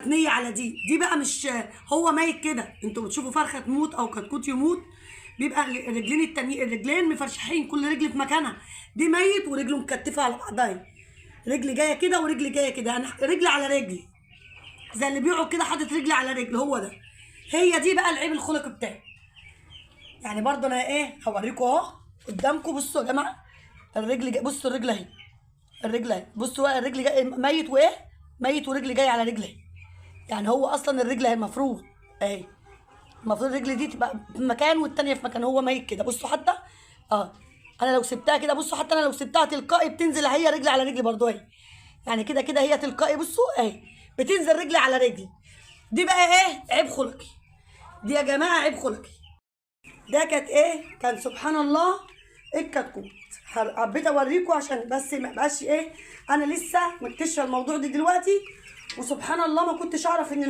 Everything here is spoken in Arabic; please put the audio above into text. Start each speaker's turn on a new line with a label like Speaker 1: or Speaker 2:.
Speaker 1: مبنيه على دي بقى مش هو ميت كده. انتوا بتشوفوا فرخه تموت او كتكوت يموت بيبقى الرجلين التانيين، الرجلين مفرشحين كل رجل في مكانها. دي ميت ورجله مكتفه على بعضها، رجل جايه كده ورجل جايه كده، يعني رجل على رجل زي اللي بيقعد كده حاطط رجل على رجل، هو ده. هي دي بقى العيب الخلق بتاعي. يعني برضه انا ايه هوريكم اهو قدامكم. بصوا يا جماعه الرجل بصوا الرجل اهي، الرجل اهي، بصوا بقى الرجل جاي ميت وايه، ميت ورجل جاي على رجل اهي. يعني هو اصلا الرجل اهي المفروض اهي، المفروض الرجل دي تبقى في مكان والتانيه في مكان، هو ميت كده. بصوا حتى انا لو سبتها كده، بصوا حتى انا لو سبتها تلقائي بتنزل هي رجل على رجل برضه اهي. يعني كده كده هي تلقائي، بصوا اهي بتنزل رجل على رجل. دي بقى ايه عيب خلقي، دي يا جماعه عيب خلقي. ده كانت ايه، كان سبحان الله الكتكوت. حبيت اوريكم عشان بس ما يبقاش ايه، انا لسه مكتشفه الموضوع ده دلوقتي، وسبحان الله ما كنتش اعرف ان الموضوع